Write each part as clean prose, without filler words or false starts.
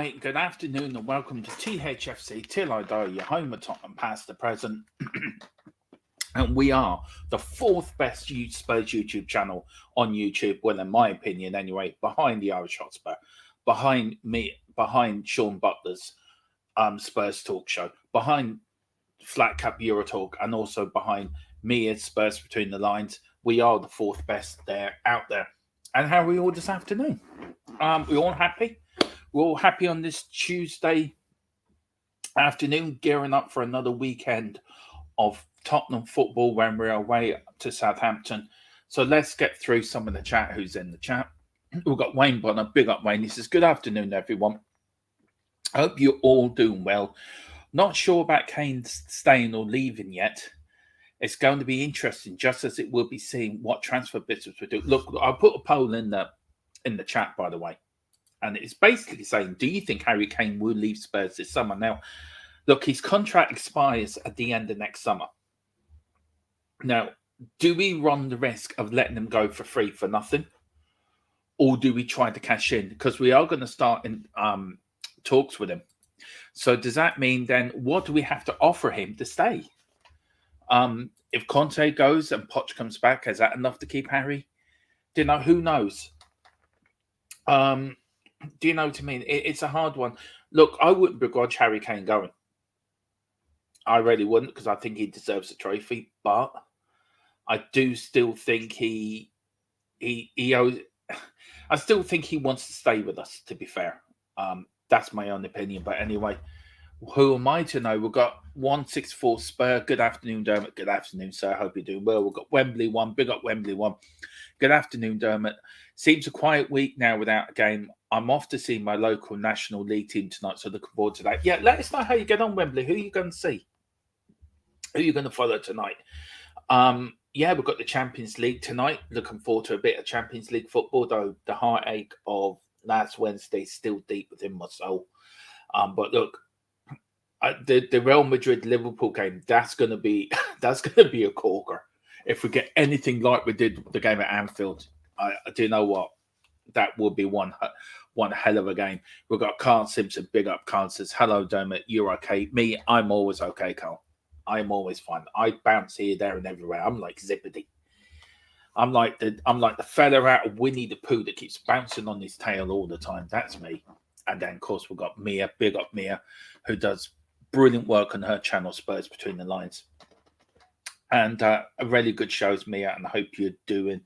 Hi, good afternoon, and welcome to THFC Till I Die, your home of Tottenham past the present. And we are the fourth best Spurs YouTube channel on YouTube, well, in my opinion anyway, behind the Irish Hotspur, behind me, behind Sean Butler's Spurs talk show, behind Flat Cap Euro Talk, and also behind me at Spurs Between the Lines. We are the fourth best out there. And how are we all this afternoon? We all happy? We're all happy on this Tuesday afternoon, gearing up for another weekend of Tottenham football when we're away to Southampton. So let's get through some of the chat. Who's in the chat? We've got Wayne Bonner. Big up, Wayne. He says, good afternoon, everyone. I hope you're all doing well. Not sure about Kane staying or leaving yet. It's going to be interesting, just as it will be seeing what transfer business we do. Look, I'll put a poll in the chat, by the way. And it's basically saying, do you think Harry Kane will leave Spurs this summer? Now, look, his contract expires at the end of next summer. Now, do we run the risk of letting him go for free for nothing? Or do we try to cash in? Because we are going to start in talks with him. So does that mean then, what do we have to offer him to stay? If Conte goes and Poch comes back, is that enough to keep Harry? Who knows? Do you know what I mean? It's a hard one. Look, I wouldn't begrudge Harry Kane going. I really wouldn't, because I think he deserves a trophy. But I do still think he owes. I still think he wants to stay with us. To be fair, that's my own opinion. But anyway, who am I to know? We've got 164 Spur. Good afternoon, Dermot. Good afternoon, sir. I hope you're doing well. We've got Wembley one. Big up Wembley one. Good afternoon, Dermot. Seems a quiet week now without a game. I'm off to see my local National League team tonight, so looking forward to that. Yeah, let us know how you get on, Wembley. Who are you going to see? Who are you going to follow tonight? Yeah, we've got the Champions League tonight. Looking forward to a bit of Champions League football, though the heartache of last Wednesday is still deep within my soul. But look, the Real Madrid Liverpool game, that's going to be a corker. If we get anything like we did the game at Anfield, I do you know what? That would be one hell of a game. We've got Carl Simpson. Big up, Carl says, hello, Dermot. You're okay. Me, I'm always okay, Carl. I'm always fine. I bounce here, there, and everywhere. I'm like Zippity. I'm like the fella out of Winnie the Pooh that keeps bouncing on his tail all the time. That's me. And then, of course, we've got Mia. Big up, Mia, who does brilliant work on her channel, Spurs Between the Lines. And a really good shows, Mia, and I hope you're doing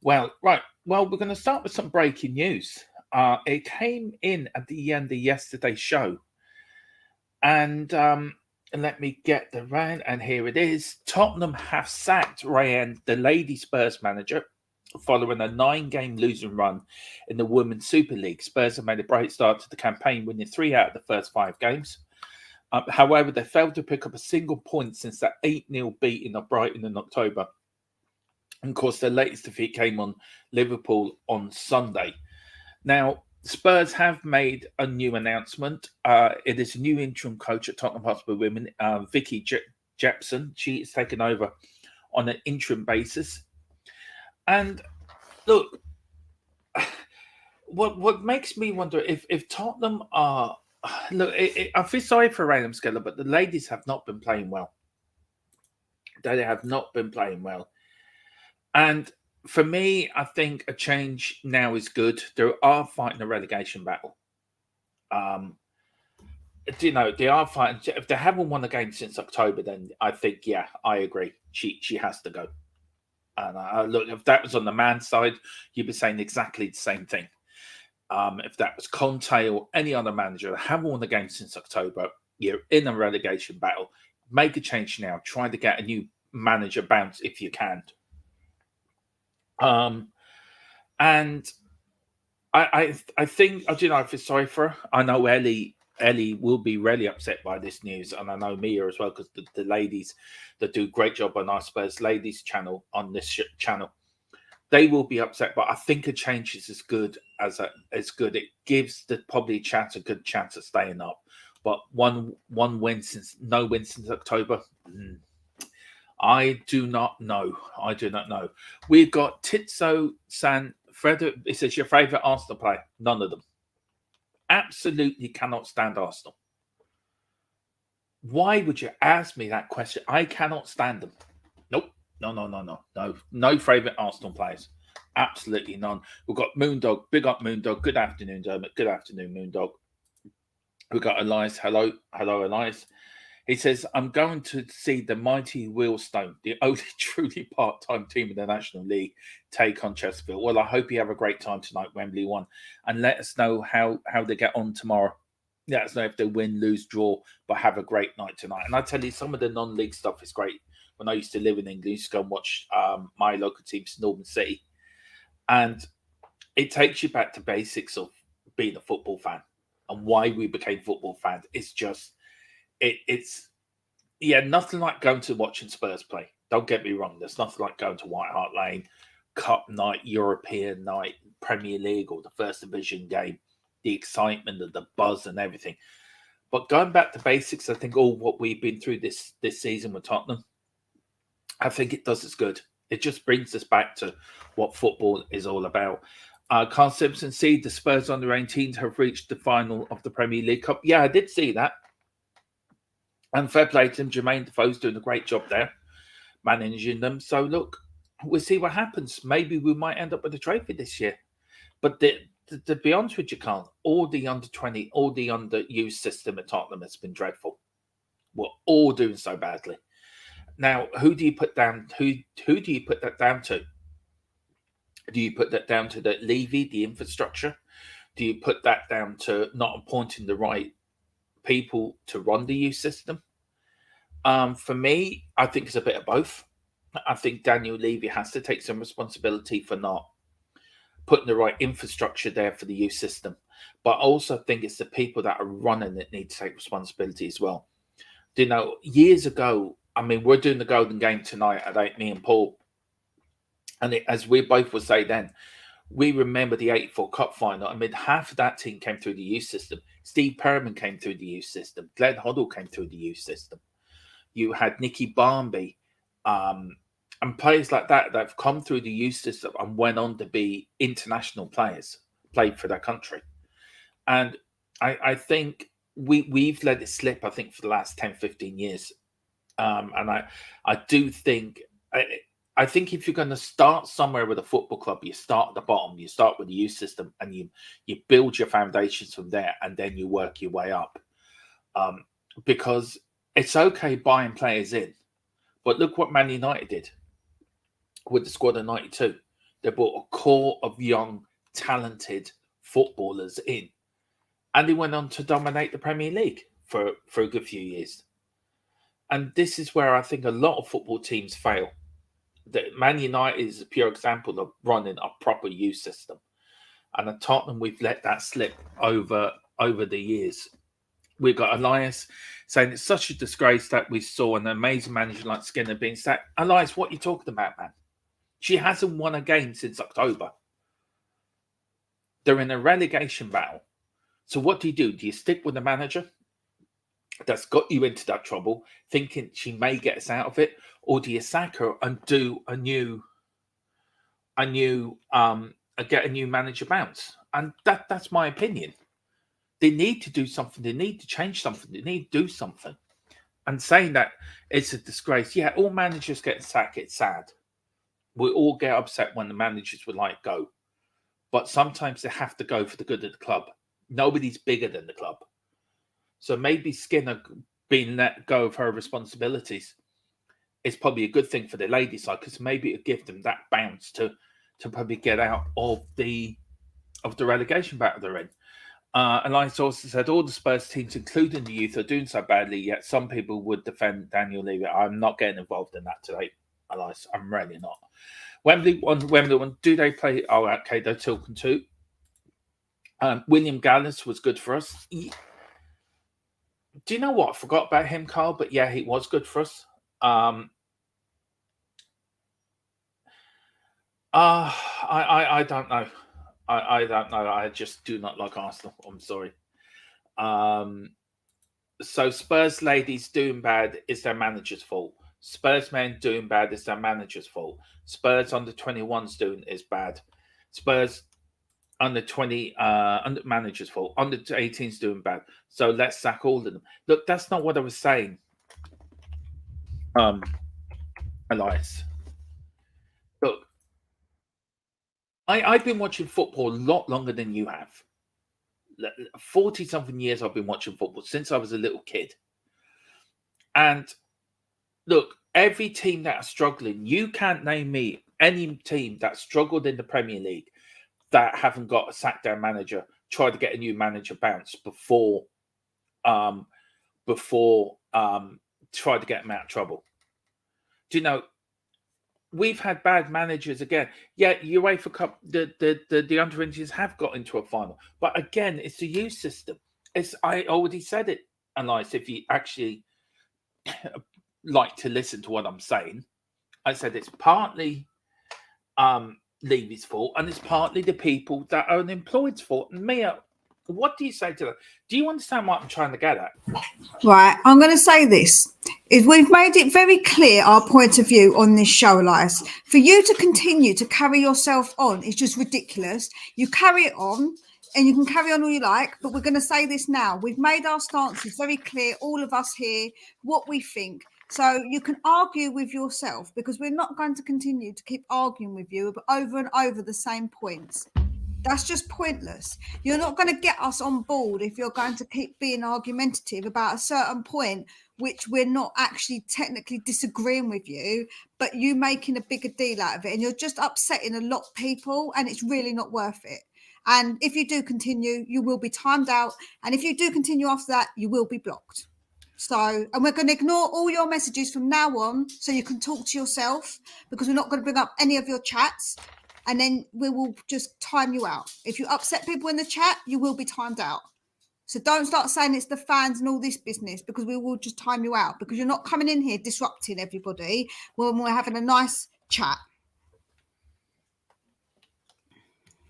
well. Right. Well, we're going to start with some breaking news. It came in at the end of yesterday's show. And let me get the round. And here it is. Tottenham have sacked Rayan, the Lady Spurs manager, following a 9-game losing run in the Women's Super League. Spurs have made a great start to the campaign, winning 3 out of the first 5 games. However, they failed to pick up a single point since that 8-0 beating of Brighton in October. And of course, their latest defeat came on Liverpool on Sunday. Now, Spurs have made a new announcement. It is a new interim coach at Tottenham Hotspur Women, Vicky Jepson. She is taken over on an interim basis. And look, what makes me wonder if Tottenham are... Look, I feel sorry for Random Skeller, but the ladies have not been playing well. They have not been playing well. And for me, I think a change now is good. They are fighting a relegation battle. They are fighting. If they haven't won a game since October, then I think, yeah, I agree. She has to go. And look, if that was on the man's side, you'd be saying exactly the same thing. If that was Conte or any other manager that haven't won a game since October, you're in a relegation battle. Make a change now. Try to get a new manager bounce if you can. And I think, I do know, I feel sorry for her. I know Ellie will be really upset by this news, and I know Mia as well, because the ladies that do a great job on our Spurs Ladies channel, on this channel, they will be upset. But I think a change is as good as good. It gives probably a good chance of staying up. But no win since October. I do not know. We've got Titso San Fred. It says your favourite Arsenal player. None of them. absolutely cannot stand Arsenal. Why would you ask me that question? I cannot stand them. Nope. No favourite Arsenal players. Absolutely none. We've got Moondog. Big up Moondog. Good afternoon, Dermot. Good afternoon, Moondog. We've got Elias. Hello, Elias. He says, I'm going to see the mighty Wheelstone, the only truly part-time team in the National League, take on Chesterfield. Well, I hope you have a great time tonight, Wembley 1. And let us know how they get on tomorrow. Let us know if they win, lose, draw, but have a great night tonight. And I tell you, some of the non-league stuff is great. When I used to live in England, I used to go and watch my local teams, Northern City. And it takes you back to basics of being a football fan and why we became football fans. It's just... It's nothing like going to watching Spurs play. Don't get me wrong. There's nothing like going to White Hart Lane, Cup night, European night, Premier League or the First Division game, the excitement of the buzz and everything. But going back to basics, I think all what we've been through this season with Tottenham, I think it does us good. It just brings us back to what football is all about. Carl Simpson, see the Spurs under 18s have reached the final of the Premier League Cup. Yeah, I did see that. And fair play to him. Jermaine Defoe's doing a great job there, managing them. So, look, we'll see what happens. Maybe we might end up with a trophy this year. But to be honest with you, Carl, all the under-20, all the under-youth system at Tottenham has been dreadful. We're all doing so badly. Now, who do you put down? Who do you put that down to? Do you put that down to the Levy, the infrastructure? Do you put that down to not appointing the right people to run the youth system? For me, I think it's a bit of both. I think Daniel Levy has to take some responsibility for not putting the right infrastructure there for the youth system. But I also think it's the people that are running that need to take responsibility as well. You know, years ago, I mean, we're doing the Golden Game tonight at 8, me and Paul. And as we both would say then, we remember the 84 Cup final. I mean, half of that team came through the youth system. Steve Perriman came through the youth system. Glenn Hoddle came through the youth system. You had Nicky Barmby and players like that have come through the youth system and went on to be international players, played for their country. And I think we've let it slip, I think, for the last 10, 15 years. And I do think... I think if you're going to start somewhere with a football club, you start at the bottom, you start with the youth system and you build your foundations from there and then you work your way up. Because it's okay buying players in, but look what Man United did with the squad of 92. They brought a core of young, talented footballers in and they went on to dominate the Premier League for a good few years. And this is where I think a lot of football teams fail. That Man United is a pure example of running a proper youth system. And at Tottenham, we've let that slip over the years. We've got Elias saying it's such a disgrace that we saw an amazing manager like Skinner being sacked. Elias, what are you talking about, man? She hasn't won a game since October. They're in a relegation battle. So what do? Do you stick with the manager that's got you into that trouble, thinking she may get us out of it, or do you sack her and do get a new manager bounce? And that's my opinion. They need to do something. They need to change something. They need to do something. And saying that it's a disgrace, yeah, all managers get sacked. It's sad. We all get upset when the managers would like go, but sometimes they have to go for the good of the club. Nobody's bigger than the club. So maybe Skinner being let go of her responsibilities is probably a good thing for the ladies' side, because maybe it'll give them that bounce to probably get out of the relegation battle they're in. Elias also said all the Spurs teams, including the youth, are doing so badly, yet some people would defend Daniel Levy. I'm not getting involved in that today, Elias. I'm really not. Wembley 1. Do they play? Oh, okay, they're talking too. William Gallas was good for us. Do you know what? I forgot about him, Carl, but yeah, he was good for us. I don't know. I don't know. I just do not like Arsenal. I'm sorry. So Spurs ladies doing bad is their manager's fault. Spurs men doing bad is their manager's fault. Spurs under 21s doing is bad. Spurs under 20 under manager's fault. Under 18's doing bad. So let's sack all of them. Look, that's not what I was saying. Elias. Look, I've been watching football a lot longer than you have. 40-something years I've been watching football since I was a little kid. And look, every team that are struggling, you can't name me any team that struggled in the Premier League that haven't got a sacked down manager, try to get a new manager bounce before try to get them out of trouble. Do you know, we've had bad managers again. Yeah, UEFA Cup, the under 20s have got into a final. But again, it's the youth system. I already said it, Elias, if you actually like to listen to what I'm saying. I said it's partly Levy's fault, and it's partly the people that are unemployed's fault. And Mia, what do you say to that? Do you understand what I'm trying to get at? Right, I'm going to say this. Is we've made it very clear our point of view on this show, Elias. For you to continue to carry yourself on is just ridiculous. You carry it on, and you can carry on all you like, but we're going to say this now. We've made our stances very clear, all of us here, what we think. So you can argue with yourself, because we're not going to continue to keep arguing with you over and over the same points. That's just pointless. You're not going to get us on board if you're going to keep being argumentative about a certain point, which we're not actually technically disagreeing with you, but you making a bigger deal out of it. And you're just upsetting a lot of people, and it's really not worth it. And if you do continue, you will be timed out. And if you do continue after that, you will be blocked. So, and we're going to ignore all your messages from now on, so you can talk to yourself, because we're not going to bring up any of your chats. And then we will just time you out. If you upset people in the chat, you will be timed out. So don't start saying it's the fans and all this business, because we will just time you out, because you're not coming in here disrupting everybody when we're having a nice chat.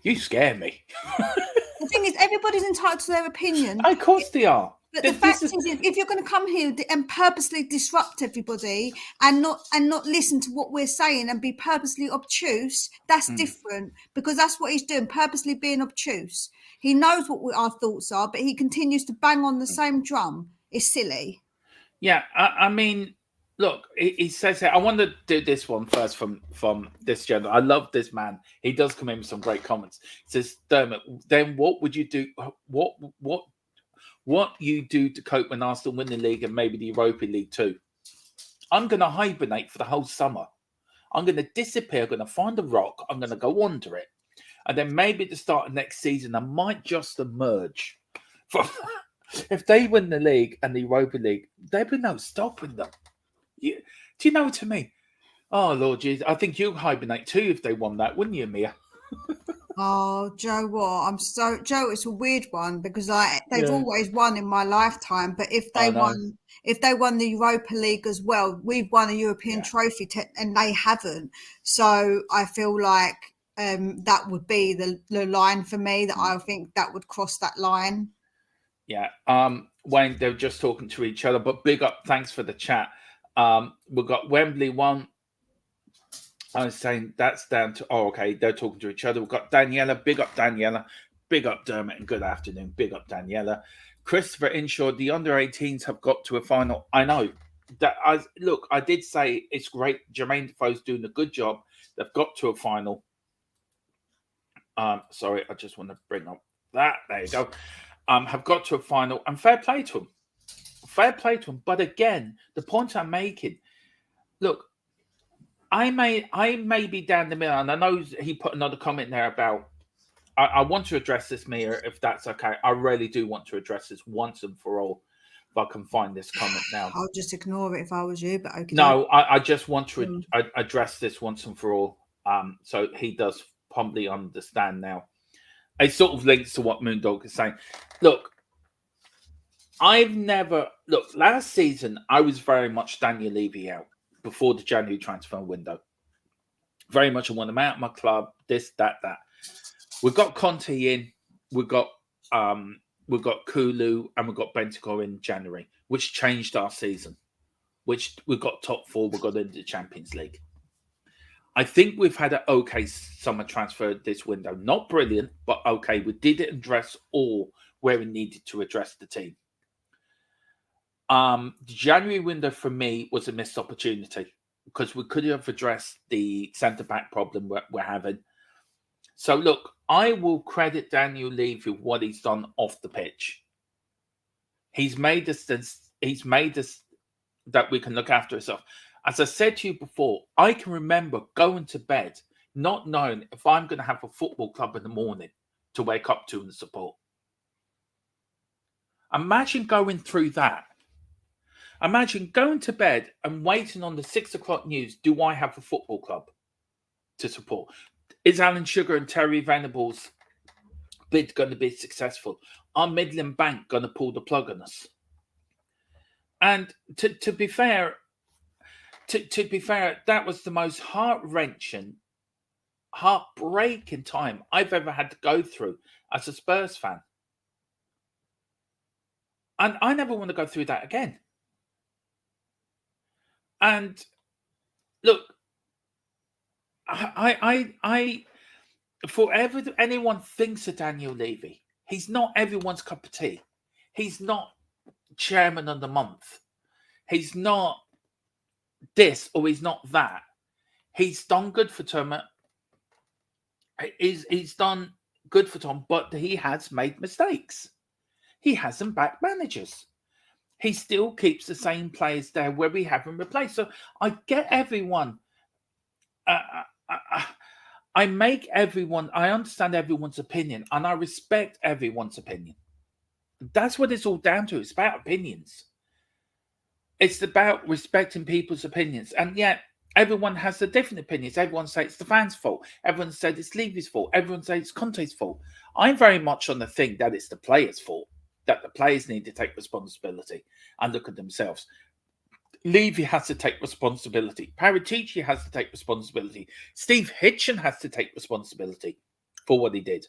You scare me. The thing is, everybody's entitled to their opinion. Of course they are. But the fact is, if you're going to come here and purposely disrupt everybody and not listen to what we're saying and be purposely obtuse, that's different, because that's what he's doing, purposely being obtuse. He knows what our thoughts are, but he continues to bang on the same drum. It's silly. Yeah, I mean, look, he says here, I want to do this one first from this gentleman. I love this man. He does come in with some great comments. He says, Dermot, then what would you do? What you do to cope when Arsenal win the league and maybe the Europa League too? I'm going to hibernate for the whole summer. I'm going to disappear. I'm going to find a rock. I'm going to go under it. And then maybe at the start of next season, I might just emerge. If they win the league and the Europa League, there'd be no stopping them. Do you know what I mean? Oh, Lord Jesus. I think you'd hibernate too if they won that, wouldn't you, Mia? Oh, Joe, what? Joe, it's a weird one, because they've always won in my lifetime. But if they won the Europa League as well, we've won a European trophy and they haven't. So I feel like that would be the line for me, that I think that would cross that line. Yeah. Wayne, they're just talking to each other, but big up. Thanks for the chat. We've got Wembley 1. I was saying that's down to, okay, they're talking to each other. We've got Daniela, big up Daniela, big up Dermot, and good afternoon, big up Daniela. Christopher Inshaw, the under-18s have got to a final. I know. I did say it's great. Jermaine Defoe's doing a good job. They've got to a final. Sorry, I just want to bring up that. There you go. Have got to a final, and fair play to them. Fair play to them. But again, the point I'm making, look, I may be down the middle, and I know he put another comment there about, I want to address this, Mia, if that's okay. I really do want to address this once and for all, if I can find this comment now. I'll just ignore it if I was you, but okay. No, I just want to address this once and for all, so he does probably understand now. It sort of links to what Moondog is saying. Look, last season, I was very much Daniel Levy out before the January transfer window. Very much I want him out of my club, this, that. We've got Conte in, we've got Kulu, and we've got Bentancur in January, which changed our season. Which we got top 4, we got into the Champions League. I think we've had an okay summer transfer this window. Not brilliant, but okay. We did address all where we needed to address the team. The January window for me was a missed opportunity because we could have addressed the centre-back problem we're having. So look, I will credit Daniel Levy for what he's done off the pitch. He's made us that we can look after ourselves. As I said to you before, I can remember going to bed not knowing if I'm going to have a football club in the morning to wake up to and support. Imagine going through that. Imagine going to bed and waiting on the 6 o'clock news. Do I have a football club to support? Is Alan Sugar and Terry Venables' bid going to be successful? Are Midland Bank going to pull the plug on us? And to be fair, that was the most heart-wrenching, heartbreaking time I've ever had to go through as a Spurs fan. And I never want to go through that again. And look, I forever anyone thinks of Daniel Levy, he's not everyone's cup of tea. He's not chairman of the month. He's not this or he's not that. He's done good for Tom. He's done good for Tom, but he has made mistakes. He hasn't backed managers. He still keeps the same players there where we haven't replaced. So I get everyone. I understand everyone's opinion and I respect everyone's opinion. That's what it's all down to. It's about opinions. It's about respecting people's opinions. And yet everyone has the different opinions. Everyone says it's the fans' fault. Everyone said it's Levy's fault. Everyone says it's Conte's fault. I'm very much on the thing that it's the players' fault, that the players need to take responsibility and look at themselves. Levy has to take responsibility. Paratici has to take responsibility. Steve Hitchen has to take responsibility for what he did.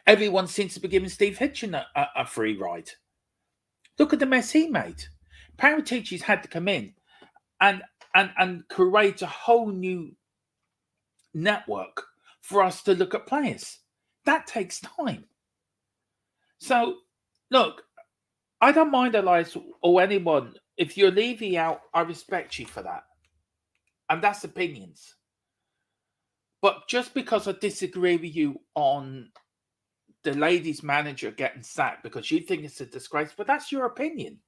Everyone seems to be giving Steve Hitchen a free ride. Look at the mess he made. Paratici's had to come in and create a whole new network for us to look at players. That takes time. So, look, I don't mind Elias or anyone. If you're Levy out, I respect you for that. And that's opinions. But just because I disagree with you on the ladies' manager getting sacked because you think it's a disgrace, but that's your opinion.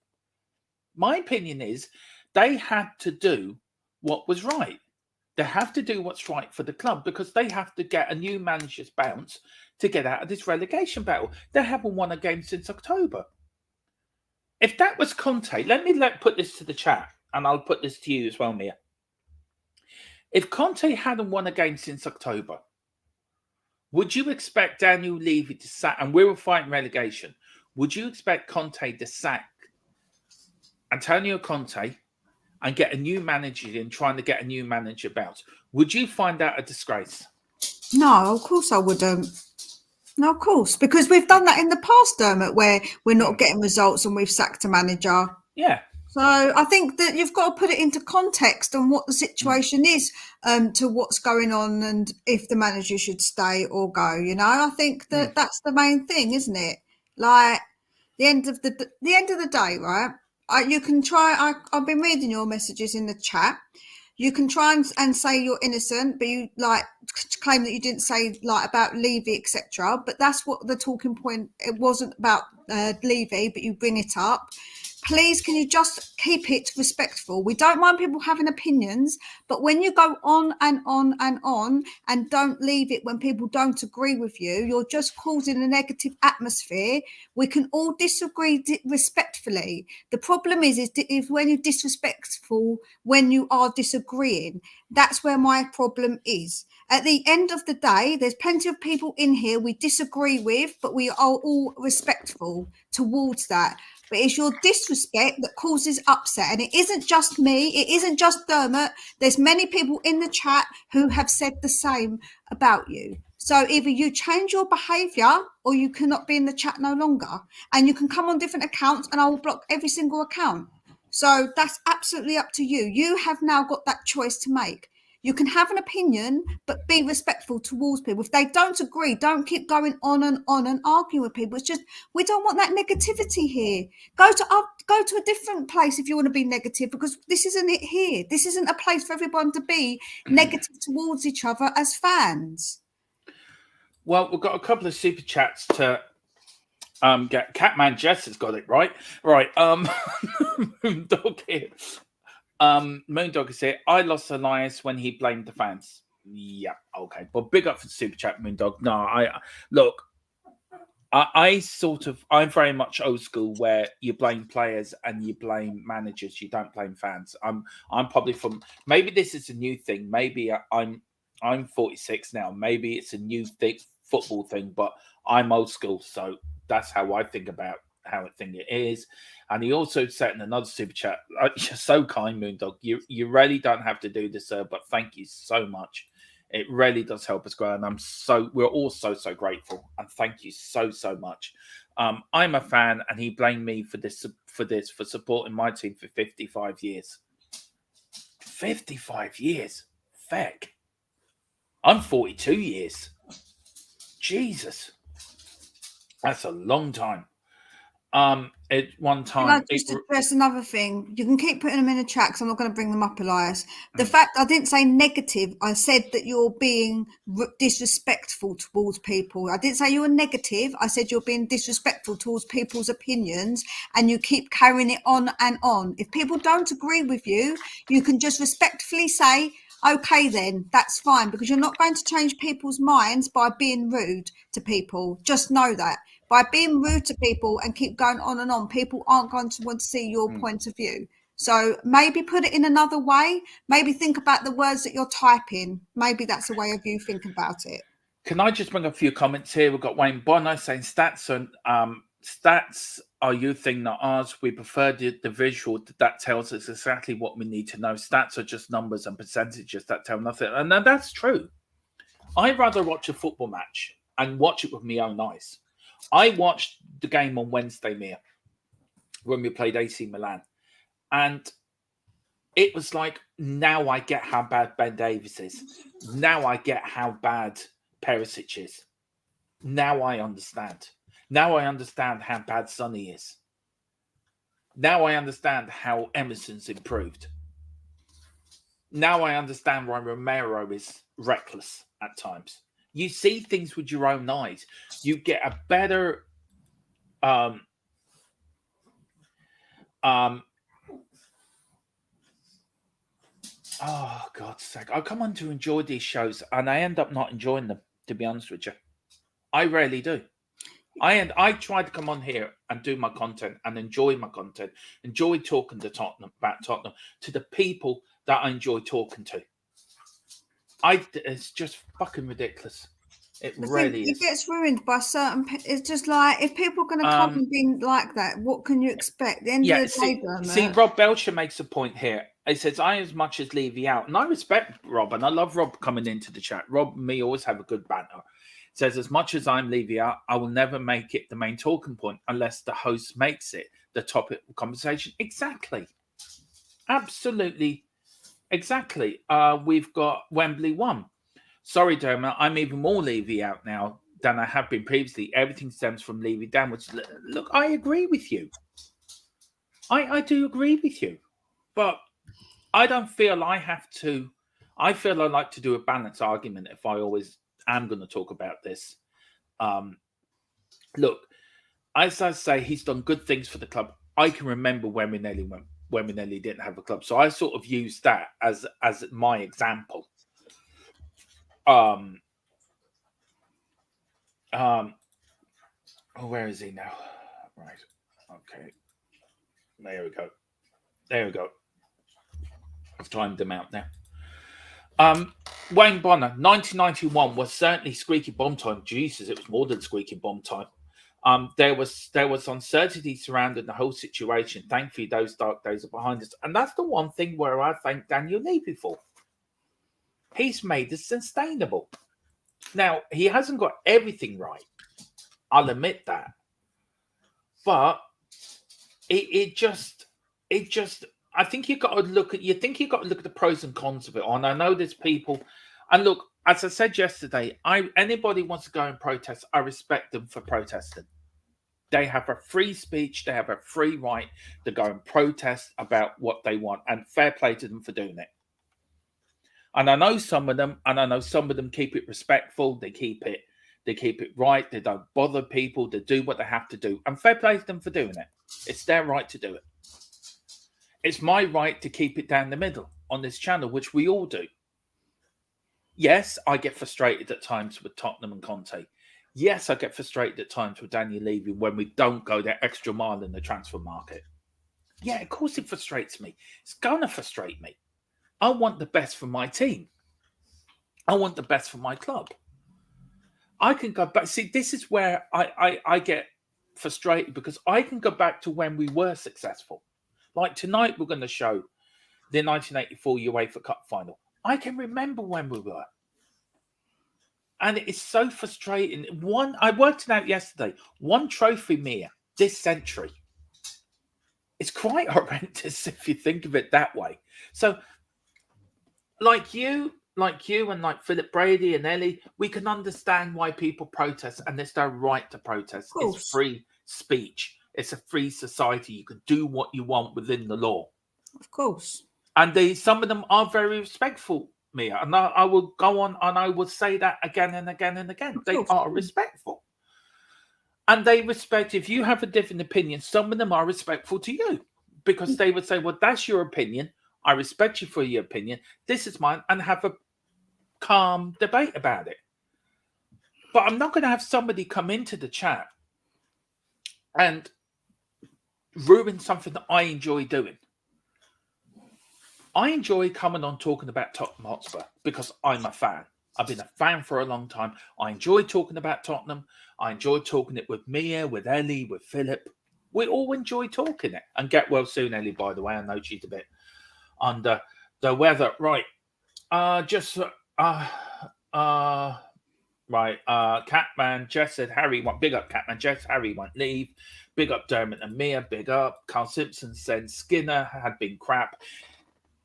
My opinion is they had to do what was right. They have to do what's right for the club because they have to get a new manager's bounce to get out of this relegation battle. They haven't won a game since October. If that was Conte, let me put this to the chat, and I'll put this to you as well, Mia. If Conte hadn't won a game since October, would you expect Daniel Levy to sack, and we were fighting relegation, would you expect Conte to sack Antonio Conte and get a new manager in, trying to get a new manager bounce? Would you find that a disgrace? No, of course I wouldn't. No, of course, because we've done that in the past, Dermot, where we're not getting results and we've sacked a manager. Yeah. So I think that you've got to put it into context on what the situation is to what's going on and if the manager should stay or go. You know, I think that that's the main thing, isn't it? Like the end of the day, right? You can try. I've been reading your messages in the chat. You can try and say you're innocent, but you claim that you didn't say about Levy, etc. But that's what the talking point. It wasn't about Levy, but you bring it up. Please, can you just keep it respectful? We don't mind people having opinions, but when you go on and on and on and don't leave it when people don't agree with you, you're just causing a negative atmosphere. We can all disagree respectfully. The problem is when you're disrespectful, when you are disagreeing, that's where my problem is. At the end of the day, there's plenty of people in here we disagree with, but we are all respectful towards that. But it's your disrespect that causes upset. And it isn't just me. It isn't just Dermot. There's many people in the chat who have said the same about you. So either you change your behaviour or you cannot be in the chat no longer. And you can come on different accounts and I will block every single account. So that's absolutely up to you. You have now got that choice to make. You can have an opinion, but be respectful towards people. If they don't agree, don't keep going on and arguing with people. It's just, we don't want that negativity here. Go to a different place if you want to be negative, because this isn't it here. This isn't a place for everyone to be negative towards each other as fans. Well, we've got a couple of super chats to get. Catman Jess has got it right. Right. Moondog here. Moondog is here. I lost Elias when he blamed the fans. Yeah, okay. But big up for the super chat, Moondog. No, I'm very much old school, where you blame players and you blame managers. You don't blame fans. I'm probably from, maybe this is a new thing. Maybe I'm 46 now. Maybe it's a new football thing, but I'm old school, so that's how I think about how I think it is. And he also said in another super chat, you're so kind, Moondog. You really don't have to do this, sir, but thank you so much. It really does help us grow, and we're all so grateful, and thank you so much. I'm a fan, and he blamed me for supporting my team for 55 years. 55 years, feck. I'm 42 years. Jesus, that's a long time. At one time, just address another thing. You can keep putting them in the chat because I'm not going to bring them up, Elias. The fact I didn't say negative, I said that you're being disrespectful towards people. I didn't say you were negative. I said you're being disrespectful towards people's opinions, and you keep carrying it on and on. If people don't agree with you, you can just respectfully say, okay, then that's fine, because you're not going to change people's minds by being rude to people. Just know that. By being rude to people and keep going on and on, people aren't going to want to see your point of view. So maybe put it in another way. Maybe think about the words that you're typing. Maybe that's a way of you thinking about it. Can I just bring a few comments here? We've got Wayne Bonner saying stats are your thing, not ours. We prefer the visual that tells us exactly what we need to know. Stats are just numbers and percentages that tell nothing. And that's true. I'd rather watch a football match and watch it with my own eyes. I watched the game on Wednesday, Mia, when we played AC Milan. And it was like, now I get how bad Ben Davies is. Now I get how bad Perisic is. Now I understand. Now I understand how bad Sonny is. Now I understand how Emerson's improved. Now I understand why Romero is reckless at times. You see things with your own eyes. You get a better oh, God's sake. I come on to enjoy these shows and I end up not enjoying them, to be honest with you. I rarely do. I try to come on here and do my content and enjoy my content, enjoy talking to Tottenham, about Tottenham, to the people that I enjoy talking to. It's just fucking ridiculous. It really is. It gets ruined by certain. It's just like, if people are going to come and be like that, what can you expect? The end of the day, Rob Belcher makes a point here. He says, I as much as Levy out. And I respect Rob, and I love Rob coming into the chat. Rob and me always have a good banter. Says, as much as I'm Levy out, I will never make it the main talking point unless the host makes it the topic of conversation. Exactly. Absolutely. Exactly. We've got Wembley 1. Sorry, Dermot, I'm even more Levy out now than I have been previously. Everything stems from Levy downwards. Look, I agree with you. I do agree with you. But I don't feel I have to. I feel I like to do a balanced argument if I always am going to talk about this. Look, as I say, he's done good things for the club. I can remember when we nearly didn't have a club. So I sort of used that as my example. Where is he now? Right. Okay. There we go. I've timed him out now. Wayne Bonner, 1991 was certainly squeaky bomb time. Jesus, it was more than squeaky bomb time. There was uncertainty surrounding the whole situation. Thankfully, those dark days are behind us. And that's the one thing where I thank Daniel Levy for. He's made this sustainable. Now, he hasn't got everything right. I'll admit that. But it just I think you've got to look at the pros and cons of it. And I know there's people, and look, as I said yesterday, anybody wants to go and protest, I respect them for protesting. They have a free speech, they have a free right to go and protest about what they want, and fair play to them for doing it. And I know some of them keep it respectful, they keep it right, they don't bother people, they do what they have to do. And fair play to them for doing it. It's their right to do it. It's my right to keep it down the middle on this channel, which we all do. Yes, I get frustrated at times with Tottenham and Conte. Yes, I get frustrated at times with Daniel Levy when we don't go that extra mile in the transfer market. Yeah, of course it frustrates me. It's going to frustrate me. I want the best for my team. I want the best for my club. I can go back. See, this is where I get frustrated, because I can go back to when we were successful. Like tonight, we're going to show the 1984 UEFA Cup final. I can remember when we were. And it's so frustrating. I worked it out yesterday. One trophy mere this century. It's quite horrendous if you think of it that way. So, like you and like Philip Brady and Ellie, we can understand why people protest, and it's their right to protest. It's free speech. It's a free society. You can do what you want within the law. Of course. And some of them are very respectful, Mia. And I will go on and I will say that again and again and again. They are respectful. And they respect, if you have a different opinion, some of them are respectful to you, because they would say, well, that's your opinion. I respect you for your opinion. This is mine, and have a calm debate about it. But I'm not going to have somebody come into the chat and ruin something that I enjoy doing. I enjoy coming on talking about Tottenham Hotspur because I'm a fan. I've been a fan for a long time. I enjoy talking about Tottenham. I enjoy talking it with Mia, with Ellie, with Philip. We all enjoy talking it. And get well soon, Ellie, by the way. I know she's a bit under the weather. Right. Catman Jess said Harry won't. Big up Catman Jess. Harry won't leave. Big up Dermot and Mia. Big up. Carl Simpson said Skinner had been crap.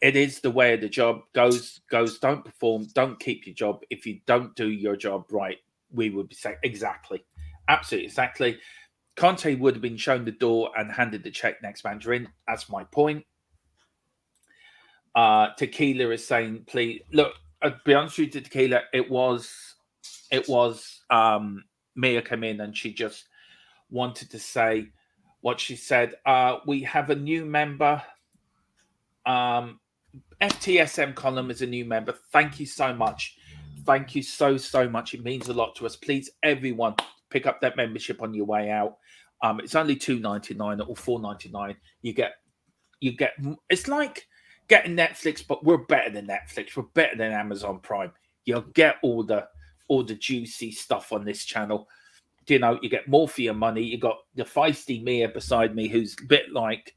It is the way of the job. Goes. Don't perform. Don't keep your job. If you don't do your job right, we would be saying exactly, absolutely exactly. Conte would have been shown the door and handed the check next manager in. That's my point. Tequila is saying, please look. I'll be honest with you, Tequila. It was Mia come in and she just wanted to say what she said. We have a new member. FTSM column is a new member. Thank you so much. Thank you so much. It means a lot to us. Please, everyone, pick up that membership on your way out. It's only $2.99 or $4.99. You get. It's like getting Netflix, but we're better than Netflix. We're better than Amazon Prime. You'll get all the juicy stuff on this channel. You know, you get more for your money. You got the feisty Mia beside me, who's a bit like,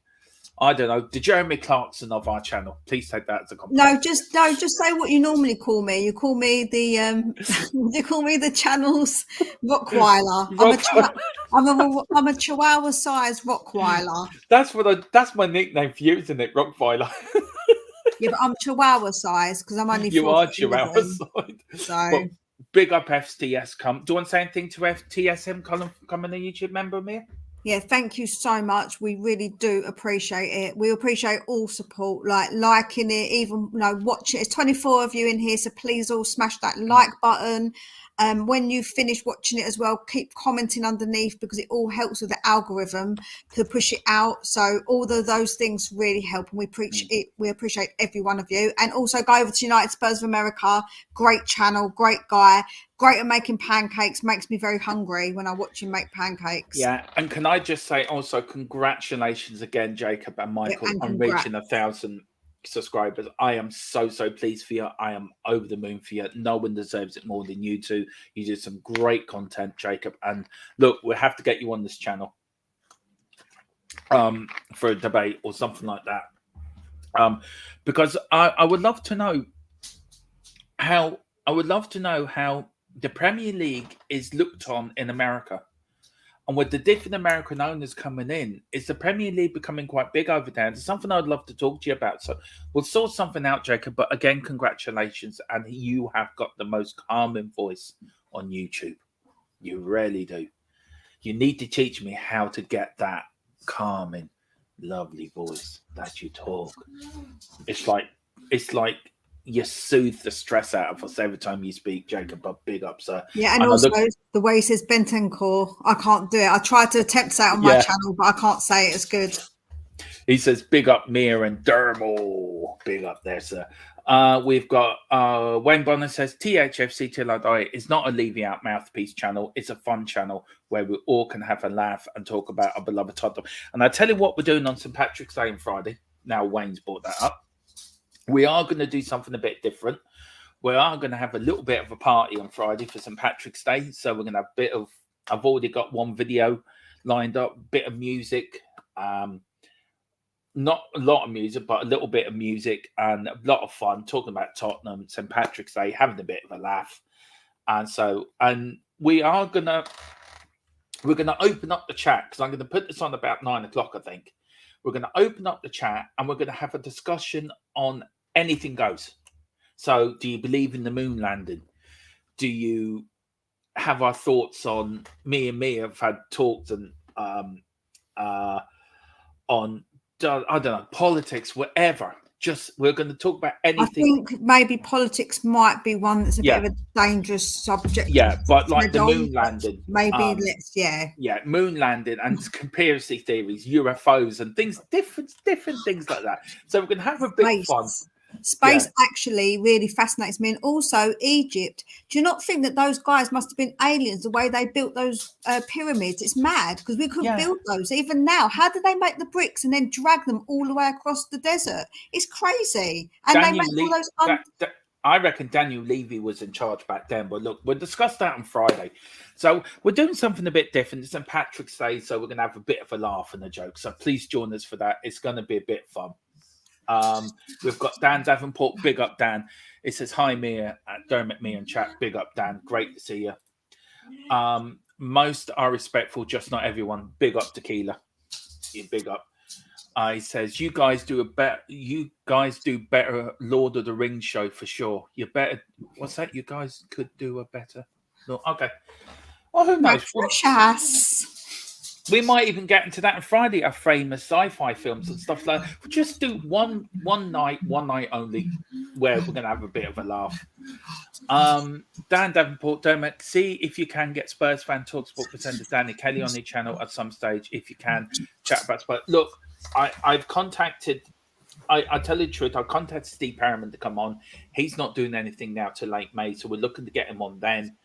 I don't know, the Jeremy Clarkson of our channel. Please take that as a compliment. Just say what you normally call me. You call me the channel's Rottweiler. I'm a Chihuahua-sized Rottweiler. That's my nickname for you, isn't it, Rottweiler? Yeah, but I'm Chihuahua-sized because I'm only. You are Chihuahua-sized. So. Well, big up FTS. Do you want to say anything to FTSM coming a YouTube member, Mia? Yeah, thank you so much. We really do appreciate it. We appreciate all support, like liking it, even watch it. There's 24 of you in here, so please all smash that like button. When you finish watching it as well, keep commenting underneath because it all helps with the algorithm to push it out. So all of those things really help, and we appreciate every one of you. And also go over to United Spurs of America. Great channel, great guy, great at making pancakes. Makes me very hungry when I watch him make pancakes. Yeah, and can I just say also congratulations again, Jacob and Michael, on reaching 1,000 subscribers. I am so pleased for you. I am over the moon for you. No one deserves it more than you two. You did some great content, Jacob. And look, we'll have to get you on this channel for a debate or something like that. Because I would love to know how the Premier League is looked on in America. And with the different American owners coming in, is the Premier League becoming quite big over there? It's something I'd love to talk to you about. So we'll sort something out, Jacob. But again, congratulations. And you have got the most calming voice on YouTube. You really do. You need to teach me how to get that calming, lovely voice that you talk. It's like you soothe the stress out of us every time you speak, Jacob. But big up, sir. Yeah, and also the way he says Bentoncourt, I can't do it. I tried to attempt to say it on my channel, but I can't say it as good. He says, big up Mia and Dermo. Big up there, sir. We've got Wayne Bonner says, THFC Till I Die is not a Levy Out Mouthpiece channel. It's a fun channel where we all can have a laugh and talk about our beloved Tottenham. And I tell you what we're doing on St. Patrick's Day on Friday. Now Wayne's brought that up. We are going to do something a bit different. We are going to have a little bit of a party on Friday for St. Patrick's Day. So we're going to have a bit of, I've already got one video lined up, bit of music, not a lot of music, but a little bit of music and a lot of fun, talking about Tottenham, St. Patrick's Day, having a bit of a laugh. And we are going to, we're going to open up the chat because I'm going to put this on about 9 o'clock, I think. We're going to open up the chat and we're going to have a discussion on anything goes. So do you believe in the moon landing? Do you have our thoughts on, me and Mia have had talks and on, I don't know, politics, whatever. Just, we're going to talk about anything. I think maybe politics might be one that's a bit of a dangerous subject. Yeah, but like the moon landing. Maybe Yeah, moon landing and conspiracy theories, UFOs and things, different things like that. So we're going to have a bit of fun. Space actually really fascinates me. And also Egypt. Do you not think that those guys must have been aliens, the way they built those pyramids? It's mad because we couldn't build those even now. How did they make the bricks and then drag them all the way across the desert? It's crazy. And they make all those... I reckon Daniel Levy was in charge back then. But look, we'll discuss that on Friday. So we're doing something a bit different. It's St. Patrick's Day, so we're going to have a bit of a laugh and a joke. So please join us for that. It's going to be a bit fun. We've got Dan Davenport, big up Dan. It says, hi Mia, Dermot, me and chat, big up Dan, great to see you. Most are respectful, just not everyone. Big up Tequila, you big up. He says, you guys do better Lord of the Rings show for sure. You better, what's that? You guys could do a better. No, okay. Well, who knows? We might even get into that on Friday, our famous sci-fi films and stuff like that. We'll just do one night only, where we're going to have a bit of a laugh. Dan Davenport, Dermot, see if you can get Spurs Fan Talksport presenter Danny Kelly on the channel at some stage. If you can, chat about Spurs. Look, I've contacted, I tell you the truth, I contacted Steve Perriman to come on. He's not doing anything now till late May, so we're looking to get him on then.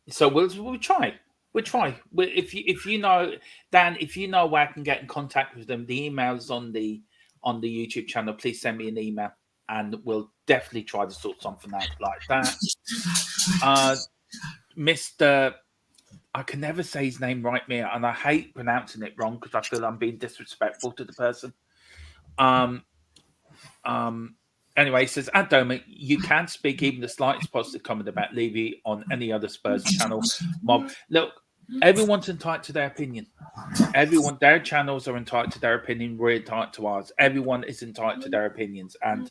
So we'll try. If you know, Dan, if you know where I can get in contact with them, the email's on the YouTube channel. Please send me an email, and we'll definitely try to sort something out like that. Mr. I can never say his name right, Mia, and I hate pronouncing it wrong because I feel I'm being disrespectful to the person. Anyway, he says, Adoma, you can speak even the slightest positive comment about Levy on any other Spurs channel. Mob. Look, everyone's entitled to their opinion. Everyone, their channels are entitled to their opinion. We're entitled to ours. Everyone is entitled to their opinions. And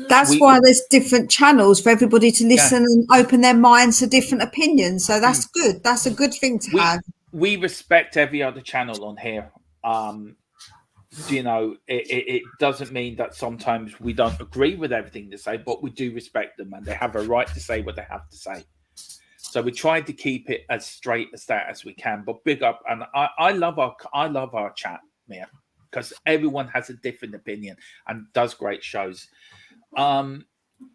that's why there's different channels for everybody to listen and open their minds to different opinions. So that's good. That's a good thing to have. We respect every other channel on here. You know, it doesn't mean that sometimes we don't agree with everything they say, but we do respect them and they have a right to say what they have to say. So we try to keep it as straight as that as we can. But big up, and I love our chat, Mia, because everyone has a different opinion and does great shows.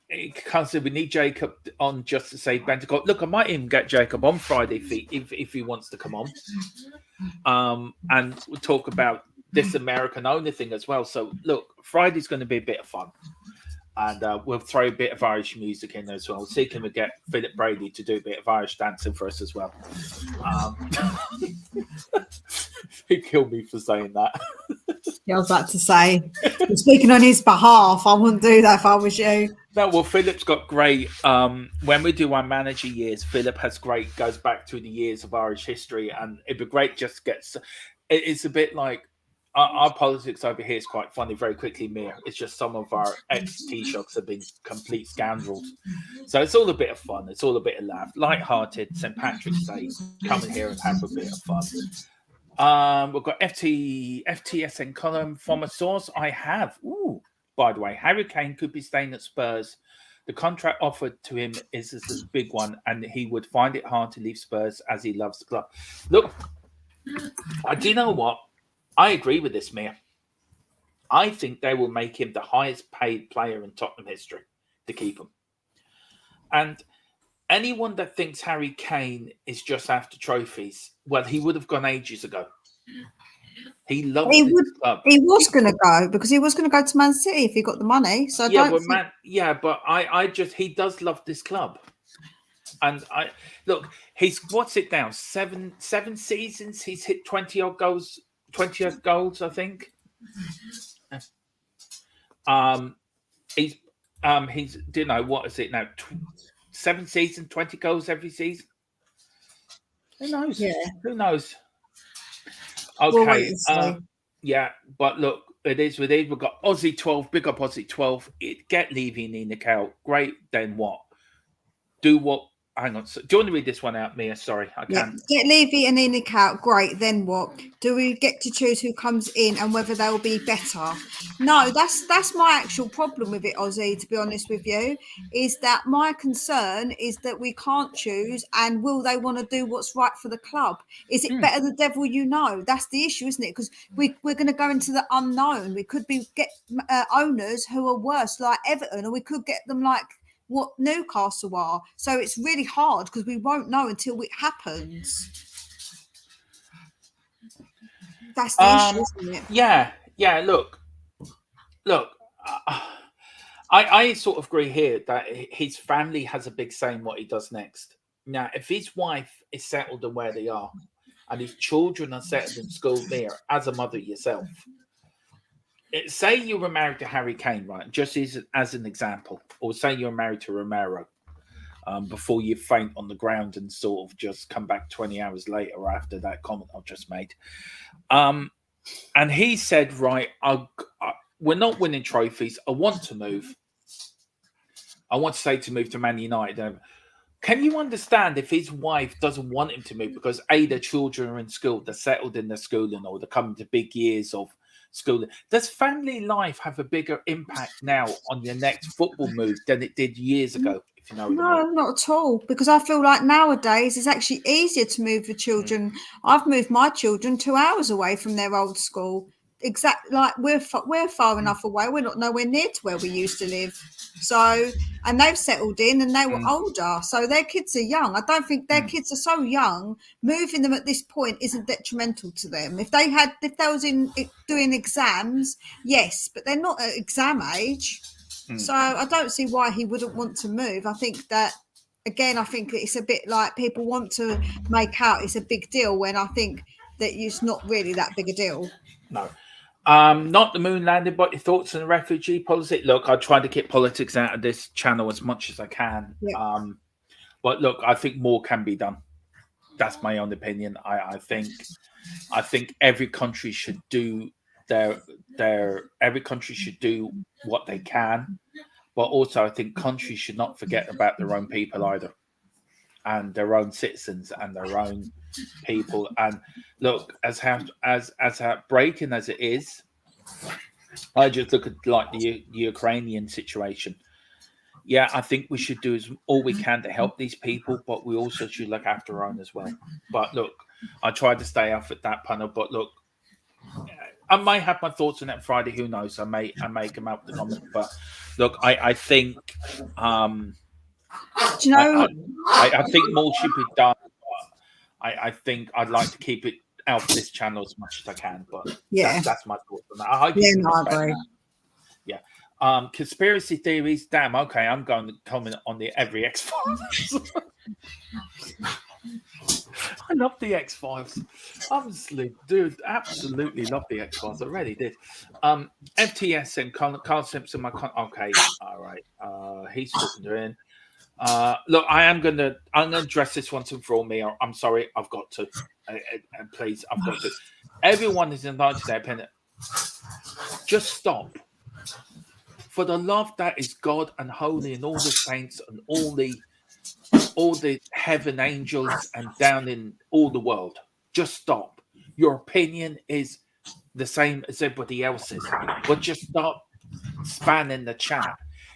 Because we need Jacob on just to say Bentoncourt. Look, I might even get Jacob on Friday if he wants to come on. And we'll talk about this American owner thing as well. So look, Friday's going to be a bit of fun. And we'll throw a bit of Irish music in there as well. See, can we get Philip Brady to do a bit of Irish dancing for us as well? He killed me for saying that. Yeah, I was about to say, speaking on his behalf, I wouldn't do that if I was you. No, well, Philip's got great. When we do our manager years, Philip has great, goes back to the years of Irish history, and it'd be great just to get. It's a bit like our politics over here is quite funny. Very quickly, Mia. It's just some of our ex Taoiseachs have been complete scoundrels. So it's all a bit of fun. It's all a bit of laugh, light-hearted. St. Patrick's Day, come in here and have a bit of fun. We've got FTSN column from a source I have. Ooh, by the way, Harry Kane could be staying at Spurs. The contract offered to him is a big one, and he would find it hard to leave Spurs as he loves the club. Look, do you know what? I agree with this, Mia. I think they will make him the highest paid player in Tottenham history to keep him. And anyone that thinks Harry Kane is just after trophies, well, he would have gone ages ago. He loves this club. He was going to go because he was going to go to Man City if he got the money. So but I just he does love this club. And he's what's it now? Seven seasons. He's hit 20 odd goals, I think. He's what is it now? 7 seasons, 20 goals every season. Who knows? Yeah. Who knows? Okay. But look, it is with it. We've got Aussie 12, big up Aussie 12. Get Levy and Enoch out. Great. Then what? Do what? Hang on. So, do you want to read this one out, Mia? Sorry, I can't. Get Levy and Enoch out. Great. Then what? Do we get to choose who comes in and whether they will be better? No, that's my actual problem with it, Ozzy, to be honest with you, is that my concern is that we can't choose, and will they want to do what's right for the club? Is it better the devil you know? That's the issue, isn't it? Because we're going to go into the unknown. We could get owners who are worse, like Everton, or we could get them like what Newcastle are. So it's really hard because we won't know until it happens. That's the issue, isn't it? Yeah. Look. I sort of agree here that his family has a big say in what he does next. Now, if his wife is settled in where they are, and his children are settled in school there, as a mother yourself, say you were married to Harry Kane, right? Just as an example, or say you're married to Romero, before you faint on the ground and sort of just come back 20 hours later after that comment I've just made. And he said, right, we're not winning trophies. I want to move. I want to move to Man United. Can you understand if his wife doesn't want him to move because their children are in school, they're settled in their schooling, or they're coming to big years of schooling? Does family life have a bigger impact now on your next football move than it did years ago? If you know what I mean. No, not at all. Because I feel like nowadays it's actually easier to move the children. I've moved my children 2 hours away from their old school. Exactly, like we're far enough away. We're not nowhere near to where we used to live. So, and they've settled in, and they were older, so their kids are young. I don't think their kids are so young. Moving them at this point isn't detrimental to them. If they was doing exams, yes, but they're not at exam age. So I don't see why he wouldn't want to move. I think that, again, I think it's a bit like people want to make out it's a big deal when I think that it's not really that big a deal. No. Not the moon landing, but your thoughts on the refugee policy. Look, I try to keep politics out of this channel as much as I can. Yeah. But look, I think more can be done. That's my own opinion. I think every country should do every country should do what they can. But also I think countries should not forget about their own people either, and their own citizens and their own people. And look, as heartbreaking as it is, I just look at like the Ukrainian situation. Yeah, I think we should do all we can to help these people, but we also should look after our own as well. But look, I tried to stay off at that panel, but look, I may have my thoughts on that Friday. Who knows? I may come out with the comment. But look, I think do you know? I think more should be done. I think I'd like to keep it out of this channel as much as I can. But yeah, that's my thoughts on that. I hope I agree. That. Yeah. Conspiracy theories. Damn. Okay, I'm going to comment on the every X-Files. I love the X-Files. Honestly, dude, absolutely love the X-Files. I really did. FTS and Carl Simpson. Okay, all right. He's talking to him. Look, I'm gonna address this once and for all. Me, I'm sorry, I've got to. Please, I've got to. Everyone is entitled to their opinion. Just stop. For the love that is God and holy and all the saints and all the heaven angels and down in all the world, just stop. Your opinion is the same as everybody else's, but just stop spanning the chat.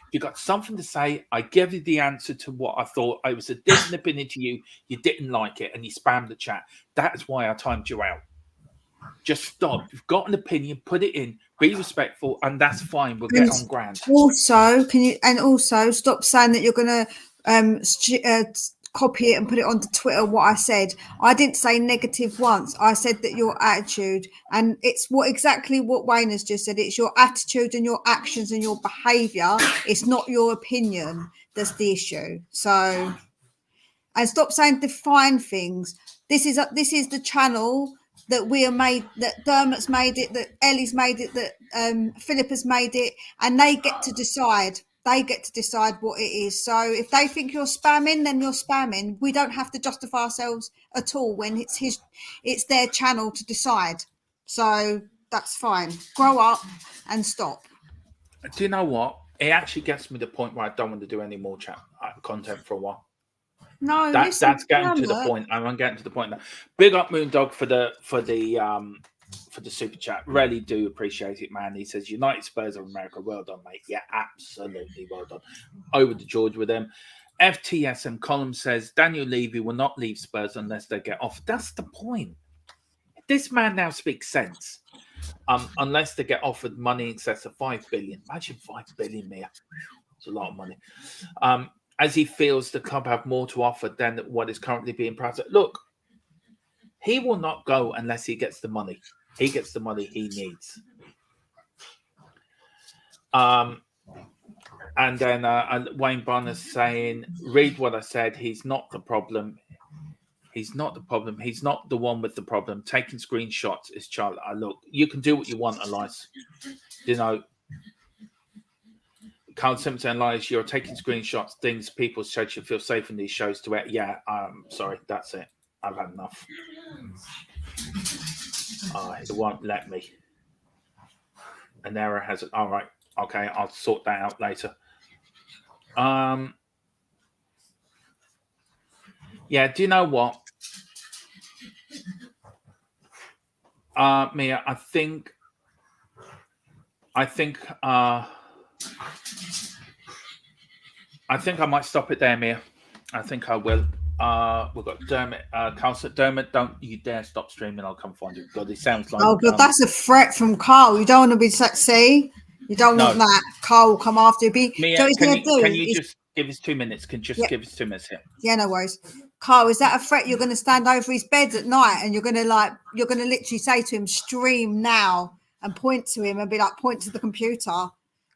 If you got something to say, I gave you the answer to what I thought. I was a different opinion to you. You didn't like it, and you spammed the chat. That's why I timed you out. Just stop. You've got an opinion, put it in, be respectful, and that's fine. We'll get on grand. Also, also stop saying that you're going to copy it and put it onto Twitter. What I said, I didn't say negative once. I said that your attitude, and it's exactly what Wayne has just said. It's your attitude and your actions and your behaviour. It's not your opinion that's the issue. So, and stop saying define things. This is the channel that we are made, that Dermot's made it, that Ellie's made it, that Philippa's made it, and they get to decide. They get to decide what it is. So if they think you're spamming, then you're spamming. We don't have to justify ourselves at all when it's their channel to decide. So that's fine. Grow up and stop. Do you know what? It actually gets me to the point where I don't want to do any more chat content for a while. No, that's getting to the point. I'm getting to the point now. Big up Moondog for the super chat. Really do appreciate it, man. He says United Spurs of America. Well done, mate. Yeah, absolutely well done. Over to George with them. FTSM column says Daniel Levy will not leave Spurs unless they get offered. That's the point. This man now speaks sense. Unless they get offered money in excess of 5 billion. Imagine 5 billion there. It's a lot of money. As he feels the club have more to offer than what is currently being priced. Look, he will not go unless he gets the money. He gets the money he needs. And then Wayne Barnes saying, read what I said. He's not the problem. He's not the problem. He's not the one with the problem. Taking screenshots is Charlie. Look, you can do what you want, Elias. You know, Carl Simpson and Elias, you're taking screenshots, things people said should feel safe in these shows to it. Yeah, sorry, that's it. I've had enough. It won't let me. An error has it. All right. Okay, I'll sort that out later. Yeah, do you know what? Mia, I think I might stop it there, Mia. I think I will. We've got Dermot. Carlson, Dermot, don't you dare stop streaming. I'll come find you. God, it sounds like. Oh, God, that's a threat from Carl. You don't want to be sexy. You don't want that. Carl will come after you. Mia, can you just give us 2 minutes? Give us 2 minutes here. Yeah, no worries. Carl, is that a threat? You're going to stand over his bed at night and you're going to literally say to him, stream now, and point to him and be like, point to the computer.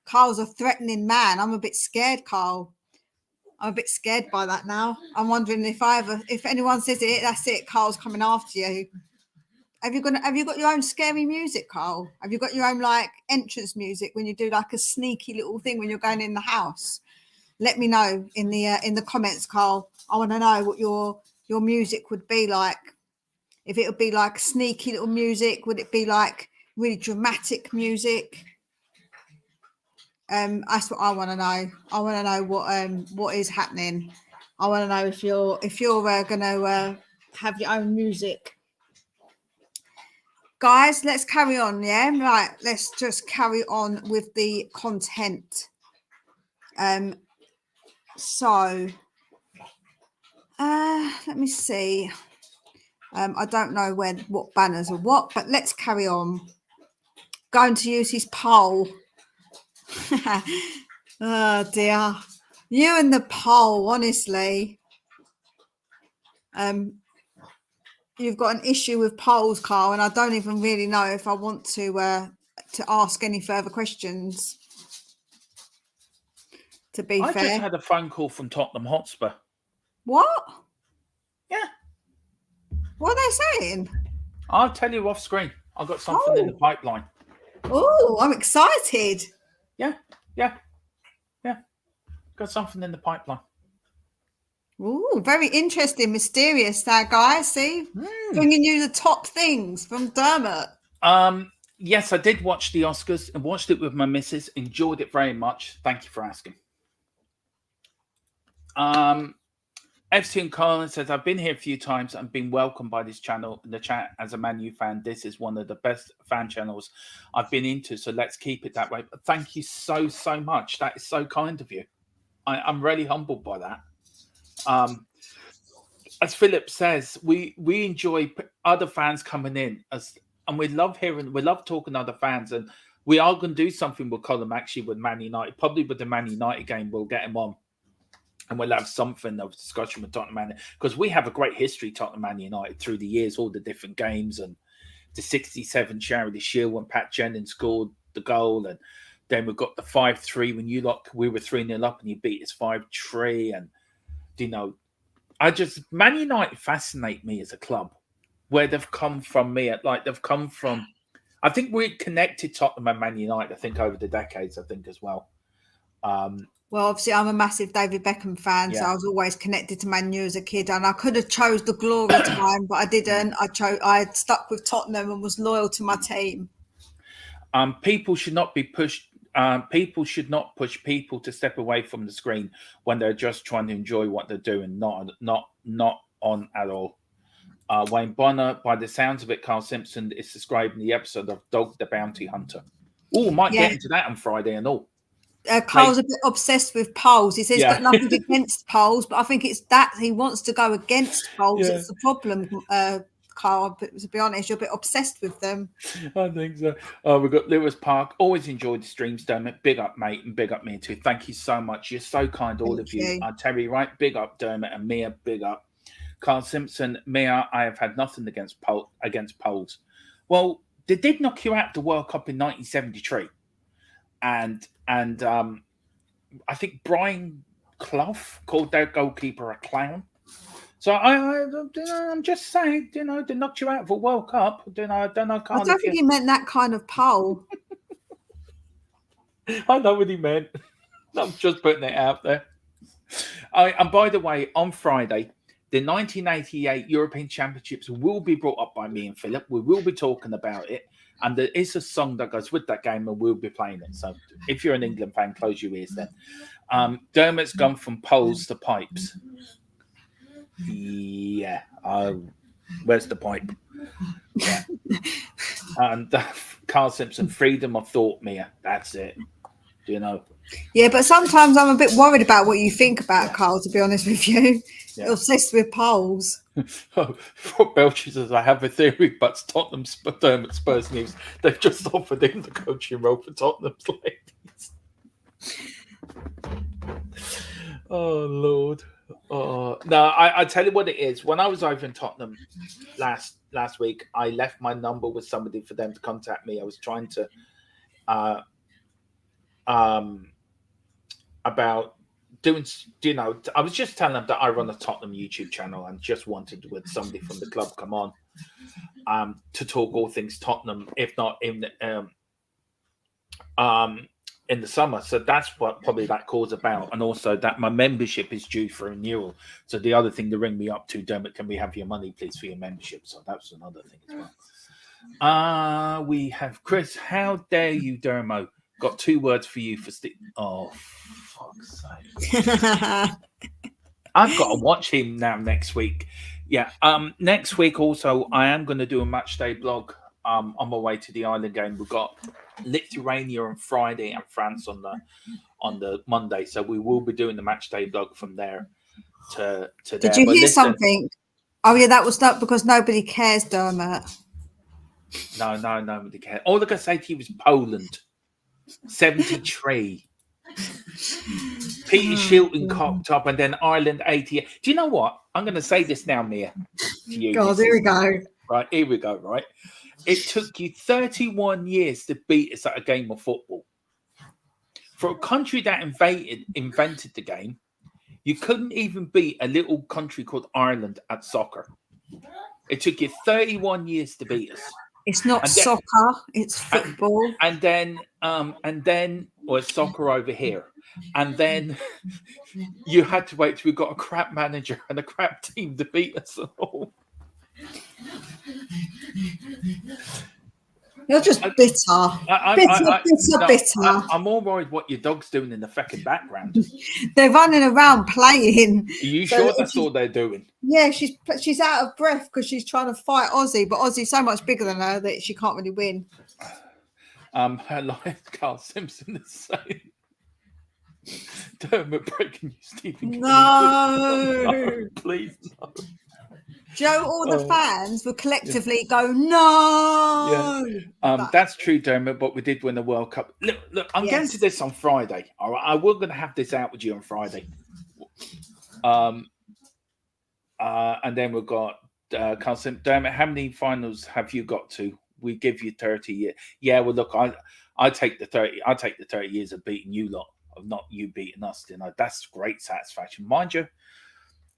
Carl's a threatening man. I'm a bit scared, Carl. I'm a bit scared by that now. I'm wondering if anyone says it, that's it. Carl's coming after you. Have you got your own scary music, Carl? Have you got your own like entrance music when you do like a sneaky little thing when you're going in the house? Let me know in the comments, Carl. I want to know what your music would be like. If it would be like sneaky little music, would it be like really dramatic music? That's what I want to know. I want to know what is happening. I want to know if you're going to have your own music. Guys, let's carry on. Yeah, right. Let's just carry on with the content. So, let me see. I don't know what banners are what, but let's carry on. Going to use his poll. Oh dear, you and the poll, honestly. You've got an issue with polls, Carl, and I don't even really know if I want to ask any further questions. to be I fair. just had a phone call from Tottenham Hotspur. What? Yeah. What are they saying? I'll tell you off screen. I've got something in the pipeline. Oh, I'm excited. Yeah. Got something in the pipeline. Oh, very interesting, mysterious, that guy. See, bringing you the top things from Dermot. Yes, I did watch the Oscars and watched it with my missus. Enjoyed it very much. Thank you for asking. FC and Colin says, I've been here a few times and been welcomed by this channel in the chat as a Man U fan. This is one of the best fan channels I've been into, so let's keep it that way. But thank you so much. That is so kind of you. I'm really humbled by that. As Philip says, we enjoy other fans coming in, and we love talking to other fans, and we are going to do something with Colin actually with Man United. Probably with the Man United game, we'll get him on. And we'll have something of discussion with Tottenham Man, because we have a great history, Tottenham Man United, through the years, all the different games, and the 67 Charity Shield when Pat Jennings scored the goal, and then we've got the 5-3 when we were 3-0 up and you beat us 5-3, and Man United fascinate me as a club, where they've come from. I think we connected Tottenham and Man United, I think, over the decades, as well. Well, obviously, I'm a massive David Beckham fan, so I was always connected to Man U as a kid, and I could have chose the glory time, but I didn't. I stuck with Tottenham and was loyal to my team. People should not be pushed. People should not push people to step away from the screen when they're just trying to enjoy what they're doing. Not on at all. Wayne Bonner, by the sounds of it, Carl Simpson is describing the episode of Dog the Bounty Hunter. Oh, might get into that on Friday and all. Carl's a bit obsessed with polls. He says he's got nothing against polls, but I think it's that he wants to go against polls. It's the problem, Carl. But to be honest, you're a bit obsessed with them. I think so. We've got Lewis Park. Always enjoyed the streams, Dermot. Big up, mate, and big up me too. Thank you so much. You're so kind, all of you. Terry, right? Big up, Dermot, and Mia. Big up, Carl Simpson. Mia, I have had nothing against polls. Well, they did knock you out the World Cup in 1973. And I think Brian Clough called their goalkeeper a clown. So I'm just saying, they knocked you out for World Cup. I don't think he meant that kind of poll. I know what he meant. I'm just putting it out there. And by the way, on Friday, the 1988 European Championships will be brought up by me and Philip. We will be talking about it. And there is a song that goes with that game, and we'll be playing it. So if you're an England fan, close your ears then. Dermot's gone from poles to pipes. Yeah. Where's the pipe? Yeah. And Carl Simpson, freedom of thought, Mia. That's it. Yeah, but sometimes I'm a bit worried about what you think about Carl, to be honest with you. You're obsessed with polls. Belcher says, I have a theory, but Tottenham Spurs news. They've just offered him the coaching role for Tottenham's ladies. Oh, Lord. No, I tell you what it is. When I was over in Tottenham last week, I left my number with somebody for them to contact me. I was trying to about doing, I was just telling them that I run a Tottenham YouTube channel and just wanted with somebody from the club come on to talk all things Tottenham, if not in the summer. So that's what probably that call's about. And also that my membership is due for renewal. So the other thing to ring me up to, Dermot, can we have your money, please, for your membership? So that's another thing as well. We have Chris. How dare you, Dermo? Got 2 words for you for Oh, fuck's sake. I've got to watch him now next week. Yeah. Next week also, I am going to do a match day blog on my way to the Ireland game. We've got Lithuania on Friday and France on the Monday. So we will be doing the match day blog from there to Did there. you hear something? Oh, yeah, that was not because nobody cares, Dermot. No, nobody cares. All I can say to you is Poland. 73. Peter Shilton cocked up, and then Ireland 88. Do you know what? I'm going to say this now, Mia. To you. God, here we go. Right, here we go, right? It took you 31 years to beat us at a game of football. For a country that invented the game, you couldn't even beat a little country called Ireland at soccer. It took you 31 years to beat us. It's not soccer, it's football. And then, or soccer over here. And then you had to wait till we got a crap manager and a crap team to beat us all. You're just bitter. Bitter. I'm all worried what your dog's doing in the fucking background. They're running around playing. Are you sure that's all they're doing? Yeah, she's out of breath because she's trying to fight Ozzy, but Ozzy's so much bigger than her that she can't really win. Like Carl Simpson is saying, Dermot breaking you, Stephen. No, please no. Joe, all the fans will collectively go, no. Yeah. That's true, Dermot, but we did win the World Cup. Look, I'm getting to this on Friday. All right, I was going to have this out with you on Friday. And then we've got Carlson. Dermot, how many finals have you got to? We give you 30 years. Yeah, well, look, I take the 30. I take the 30 years of beating you lot, of not you beating us. You know, that's great satisfaction, mind you.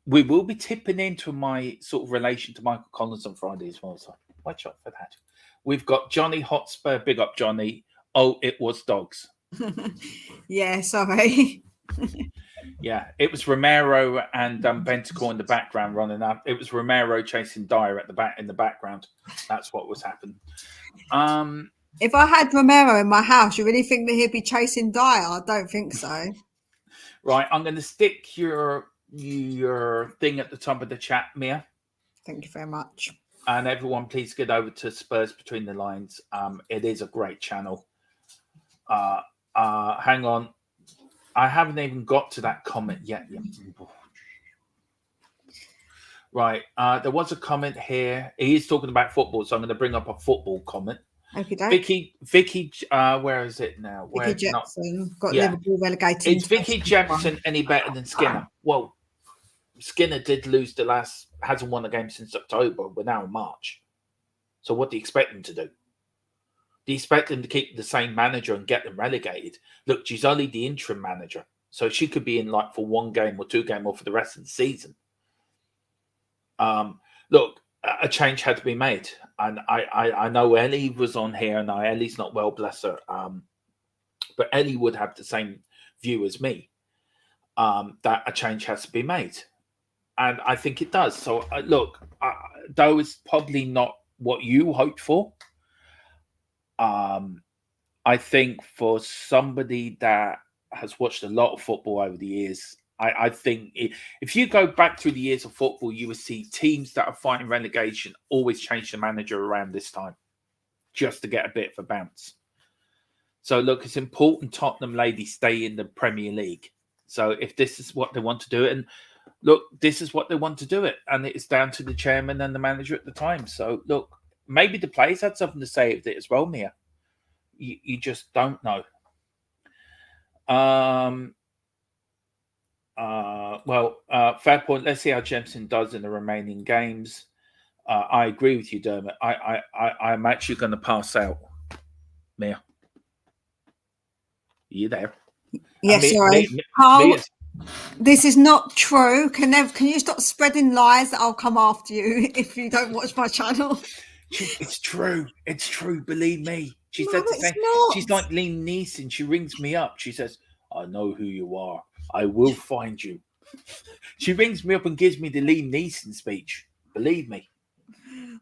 We will be tipping into my sort of relation to Michael Collins on Friday as well. So watch out for that. We've got Johnny Hotspur. Big up, Johnny. Oh, it was dogs. Yeah, sorry. Yeah, it was Romero and Bentacore in the background running up. It was Romero chasing Dyer at the back in the background. That's what was happening. If I had Romero in my house, you really think that he'd be chasing Dyer? I don't think so. Right, I'm going to stick your thing at the top of the chat, Mia. Thank you very much. And everyone, please get over to Spurs Between the Lines. It is a great channel. Hang on. I haven't even got to that comment yet. Right. There was a comment here. He is talking about football, so I'm going to bring up a football comment. Okay, Vicky, where is it now? Vicky Jepson got Liverpool relegated. Is Vicky Jepson any better than Skinner? Well, Skinner did lose hasn't won a game since October. We're now in March. So what do you expect him to do? Do you expect him to keep the same manager and get them relegated? Look, she's only the interim manager. So she could be in like for one game or two games or for the rest of the season. Look, a change had to be made. And I know Ellie was on here, and Ellie's not well, bless her. But Ellie would have the same view as me, that a change has to be made. And I think it does. So, look, though it's probably not what you hoped for, I think for somebody that has watched a lot of football over the years, I think if you go back through the years of football, you will see teams that are fighting relegation always change the manager around this time just to get a bit of a bounce. So, look, it's important Tottenham ladies stay in the Premier League. So if this is what they want to do it, and look, this is what they want to do it, and it's down to the chairman and the manager at the time. So, look, maybe the players had something to say with it as well, Mia. You just don't know. Fair point. Let's see how Jensen does in the remaining games. I agree with you, Dermot. I'm actually going to pass out. Mia, are you there? Yes, sorry. Carl, this is not true. Can you stop spreading lies that I'll come after you if you don't watch my channel? It's true. It's true. Believe me. She said the same. She's like Liam Neeson. She rings me up. She says, I know who you are. I will find you. She rings me up and gives me the Liam Neeson speech. Believe me.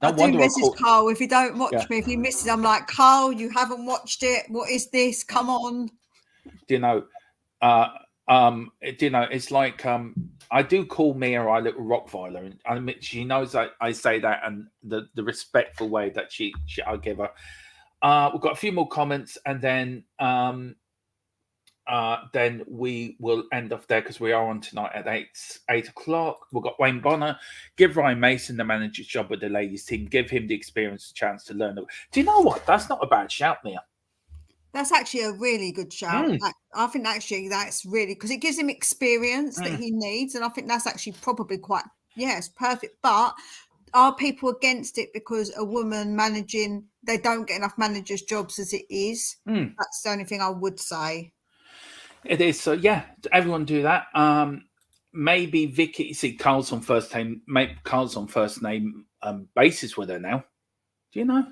I do message Carl if you don't watch me. If you miss it, I'm like, Carl, you haven't watched it. What is this? Come on. Do you know? It's like I do call Mia our little Rottweiler, and I mean, she knows I say that, and the respectful way that I give her. We've got a few more comments, and then we will end off there because we are on tonight at 8 o'clock. We've got Wayne Bonner. Give Ryan Mason the manager's job with the ladies team. Give him the experience, a chance to learn. Do you know what? That's not a bad shout, Mia. That's actually a really good shout. I think actually that's really, because it gives him experience that he needs. And I think that's actually probably it's perfect. But are people against it because a woman they don't get enough managers' jobs as it is? That's the only thing I would say. It is. So yeah, everyone do that. Maybe Vicky. See, Carl's on first name. Carl's on first name basis with her now. Do you know?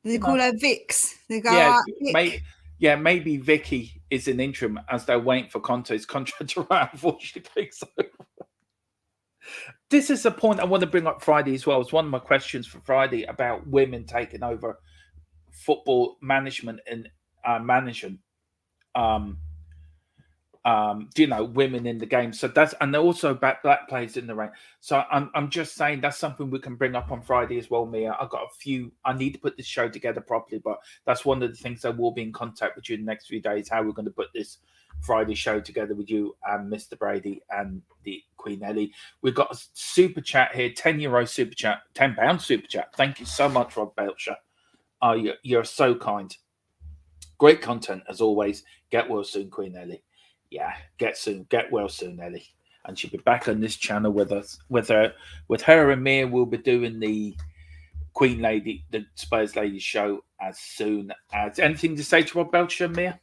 They call her Vix. They go, Yeah, Vic. maybe Vicky is an interim as they're waiting for Conte's contract to run out before she takes over. This is the point I want to bring up Friday as well. It's one of my questions for Friday about women taking over football management and managing. Women in the game. So that's, and also about black players in the rank. So I'm just saying that's something we can bring up on Friday as well, Mia. I've got a few. I need to put this show together properly, but that's one of the things I will be in contact with you in the next few days. How we're going to put this Friday show together with you and Mr. Brady and the Queen Ellie. We've got a super chat here, €10 super chat, £10 super chat. Thank you so much, Rob Belcher. You're so kind. Great content as always. Get well soon, Queen Ellie. Yeah, get well soon, Ellie. And she'll be back on this channel with us, with her and Mia. We'll be doing the Queen Lady, the Spurs Lady show as soon as. Anything to say to Rob Belcher, Mia?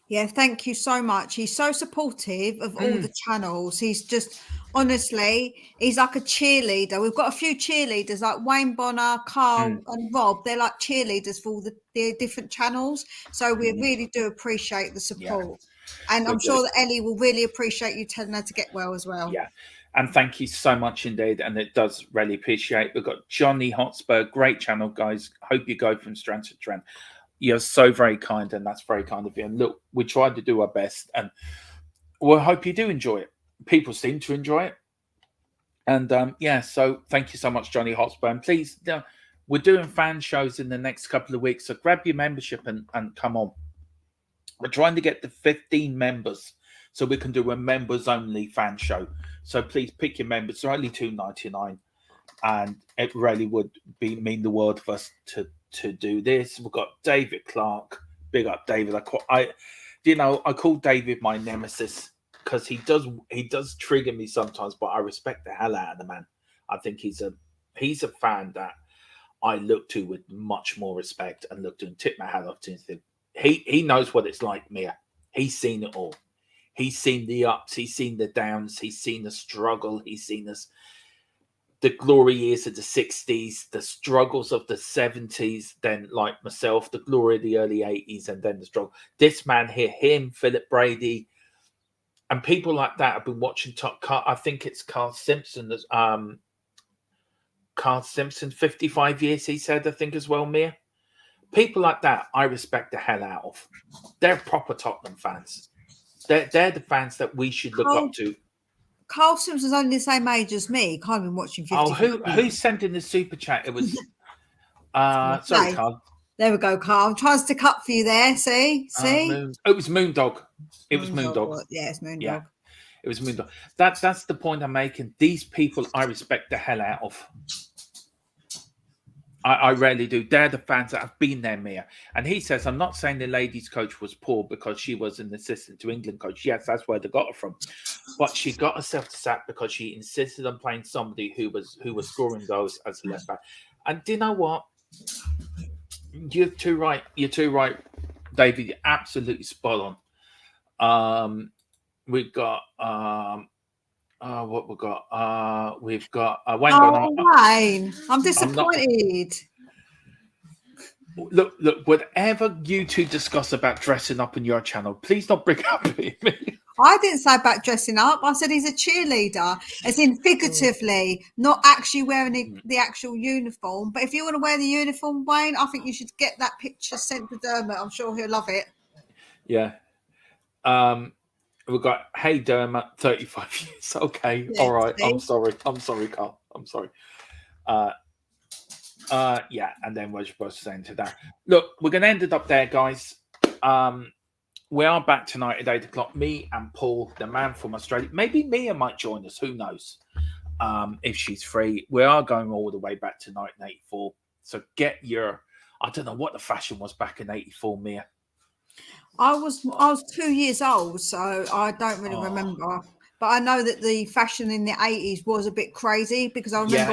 Yeah, thank you so much. He's so supportive of all the channels. He's just, honestly, he's like a cheerleader. We've got a few cheerleaders like Wayne Bonner, Carl and Rob. They're like cheerleaders for all the different channels. So we really do appreciate the support. Yeah. And I'm sure that Ellie will really appreciate you telling her to get well as well. Yeah. And thank you so much indeed. And it does really appreciate. We've got Johnny HOTSPUR, great channel, guys. Hope you go from strand to strand. You're so very kind, and that's very kind of you. And look, we tried to do our best, and we hope you do enjoy it. People seem to enjoy it. And so thank you so much, Johnny HOTSPUR. And please, we're doing fan shows in the next couple of weeks, so grab your membership and come on. We're trying to get to 15 members so we can do a members-only fan show. So please pick your members. They're only $2.99, and it really would mean the world for us to do this. We've got David Clark. Big up, David. I call David my nemesis because he does trigger me sometimes, but I respect the hell out of the man. I think he's a fan that I look to with much more respect and look to and tip my hat off to him. He knows what it's like, Mia. He's seen it all. He's seen the ups, he's seen the downs, he's seen the struggle, he's seen the glory years of the 60s, the struggles of the 70s, then like myself, the glory of the early 80s, and then the struggle. This man here, him, Philip Brady, and people like that have been watching I think it's Carl Simpson. Carl Simpson, 55 years, he said, I think as well, Mia. People like that, I respect the hell out of. They're proper Tottenham fans. They're the fans that we should look up to. Carl Simpson's only the same age as me. Can't even watch him 50. Who sent in the super chat? It was sorry, Carl. There we go, Carl. I'm trying to stick up for you there. See? It was Moondog. It was Moondog. Yeah, it's Moondog. Yeah, it was Moondog. That's the point I'm making. These people I respect the hell out of. I really do. They're the fans that have been there, Mia. And he says, I'm not saying the ladies' coach was poor because she was an assistant to England coach. Yes, that's where they got her from. But she got herself to sack because she insisted on playing somebody who was scoring goals as a left back. And do you know what? You're too right. You're too right, David. You're absolutely spot on. We've got what we got? We've got Wayne. Wayne, I'm disappointed. Look, whatever you two discuss about dressing up in your channel, please don't bring up me. I didn't say about dressing up. I said he's a cheerleader, as in figuratively, not actually wearing the actual uniform. But if you want to wear the uniform, Wayne, I think you should get that picture sent to Dermot. I'm sure he'll love it. Yeah. We've got, hey, Dermot, 35 years. Okay. Yeah, all right. I'm sorry, Carl. I'm sorry. Yeah. And then what you're supposed to say into that. Look, we're going to end it up there, guys. We are back tonight at 8 o'clock. Me and Paul, the man from Australia. Maybe Mia might join us. Who knows? If she's free. We are going all the way back to 1984. So get your, I don't know what the fashion was back in 84, Mia. I was 2 years old, so I don't really remember. But I know that the fashion in the 80s was a bit crazy because I remember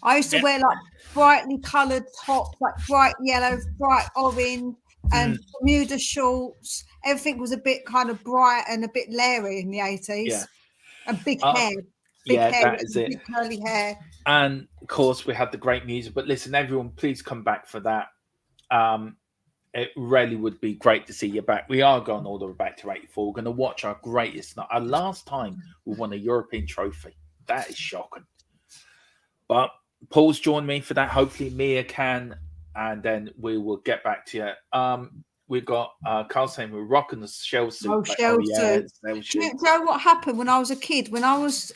I used to wear like brightly coloured tops, like bright yellow, bright orange, and Bermuda shorts. Everything was a bit kind of bright and a bit leery in the 80s. Yeah. And big hair. Big Yeah, hair, that is it. big curly hair. And of course, we had the great music. But listen, everyone, please come back for that. It really would be great to see you back. We are going all the way back to 84. We're going to watch our greatest night. Our last time we won a European trophy. That is shocking. But Paul's joined me for that. Hopefully Mia can, and then we will get back to you. We've got Carl saying we're rocking the shell suit. Oh, shell suit. Do you know what happened when I was a kid? When I was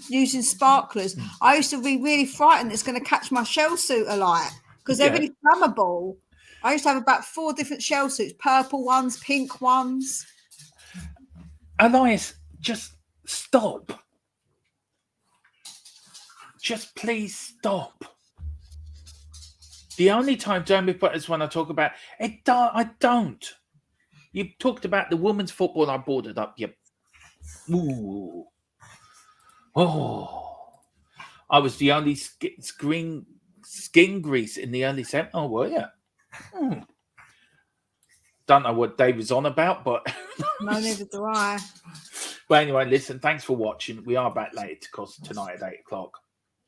using sparklers, I used to be really frightened it's going to catch my shell suit alight because they're really flammable. I used to have about 4 different shell suits, purple ones, pink ones. Elias, just stop. Just please stop. The only time don't be put is when I talk about it. I don't. You talked about the women's football. I brought it up. Yep. Ooh. Oh. I was the only skin grease in the early 70s. Oh, were you? Don't know what Dave was on about, but no, neither do I. But anyway, listen. Thanks for watching. We are back later, tonight at 8 o'clock.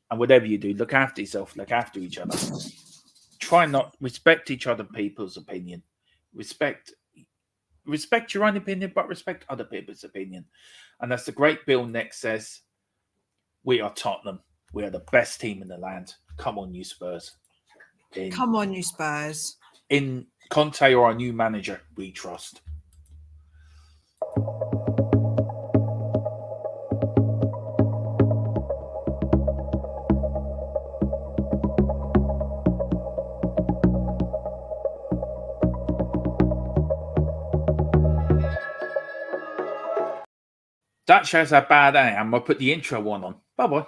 And whatever you do, look after yourself. Look after each other. Try not respect each other people's opinion. Respect your own opinion, but respect other people's opinion. And that's the great Bill Nick says, we are Tottenham. We are the best team in the land. Come on, you Spurs. Come on, you Spurs. In Conte or our new manager, we trust. That shows how bad I am. I'll put the intro one on. Bye-bye.